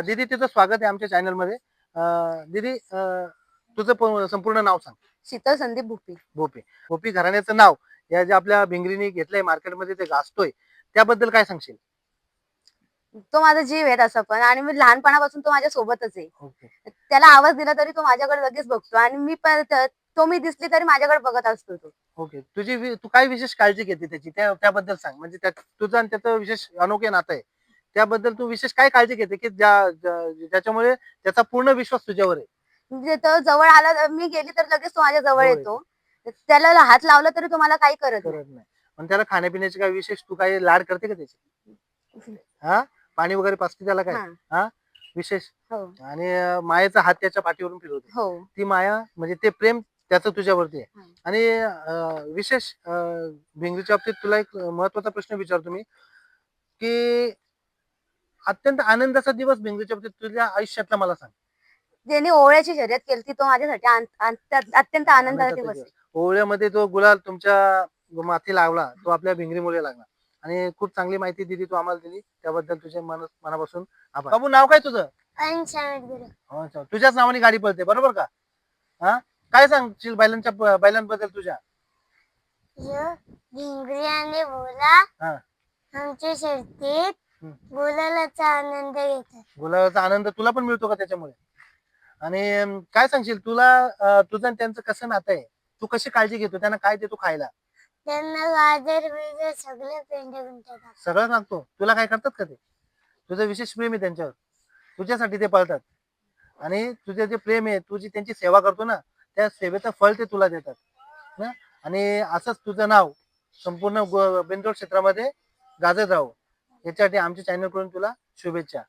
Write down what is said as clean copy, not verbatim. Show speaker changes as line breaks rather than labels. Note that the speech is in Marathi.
दीदी तिचं स्वागत आहे आमच्या चॅनल मध्ये. दीदी तुझं संपूर्ण नाव सांग.
शीतल संदीप भोपी.
भोपे. भोपी घराण्याचं नाव या जे आपल्या भिंगरीने घेतलंय मार्केटमध्ये ते गाजतोय त्याबद्दल काय सांगशील?
तो माझा जीव आहे तसा पण, आणि मी लहानपणापासून तो माझ्या सोबतच आहे.
ओके.
त्याला आवाज दिला तरी तो माझ्याकडे लगेच बघतो, आणि मी पण तो मी दिसली तरी माझ्याकडे बघत असतो तो.
ओके. तू काय विशेष काळजी घेते त्याची त्याबद्दल सांग. म्हणजे तुझं आणि त्याचं विशेष अनोखे नातं आहे. त्याबद्दल तू विशेष काय काळजी घेते की ज्याच्यामुळे त्याचा पूर्ण विश्वास तुझ्यावर आहे?
म्हणजे तो जवळ आला, मी गेली तर लगेच तो माझ्या जवळ
जवळ
येतो. त्याला हात लावला तरी तो मला काही करत नाही.
नाही. पण त्याला खाण्यापिण्याचे काय विशेष तू काही लाड करते का त्याची? हा, पाणी वगैरे पाजते त्याला काय? हा, विशेष.
हो
आणि मायेचा हात त्याच्या पाठीवरून फिरवते.
हो.
ती माया म्हणजे ते प्रेम त्याचं तुझ्यावरती आहे. आणि विशेष भिंगरीच्या बाबतीत तुला एक महत्वाचा प्रश्न विचारतो मी, की अत्यंत आनंदाचा दिवस भिंगरीच्या बाबतीत तुझ्या आयुष्यातला मला सांग.
ज्याने ओवळ्याची शर्यत केली तो माझ्यासाठी अत्यंत आनंदाचा दिवस आहे.
ओवळ्यामध्ये जो गुलाल तुमच्या माथी लागला तो आपल्या भिंगरीमुळे लागला. आणि खूप चांगली माहिती दिली तू आम्हाला दिली, त्याबद्दल तुझे मनापासून आभार. बाबू, नाव काय तुझं? अच्छा, तुझ्याच नावाने गाडी पळते बरोबर का? हा, काय सांगशील बैलांबद्दल तुझ्या?
भिंगरी आणि बोला
हा,
आमच्या शर्तीत गुलालाचा आनंद घेतात.
गुलाबाचा आनंद तुला पण मिळतो का त्याच्यामुळे? आणि काय सांगशील, तुला तुझं आणि त्यांचं कसं नातं आहे? तू कशी काळजी घेतो, त्यांना काय देतो खायला?
त्यांना गाजर बिजर सगळे पेंडे गुंठतात.
सगळं सांगतो. तुला काय करतात का ते? तुझं विशेष प्रेम आहे त्यांच्यावर, तुझ्यासाठी ते पळतात. आणि तुझे जे प्रेम आहे, तू जी त्यांची सेवा करतो ना, त्या सेवेचं फळ ते तुला देतात ना. आणि असंच तुझं नाव संपूर्ण बिनजोड क्षेत्रामध्ये गाजत राहू, याच्यासाठी आमच्या चॅनल कडून तुला शुभेच्छा.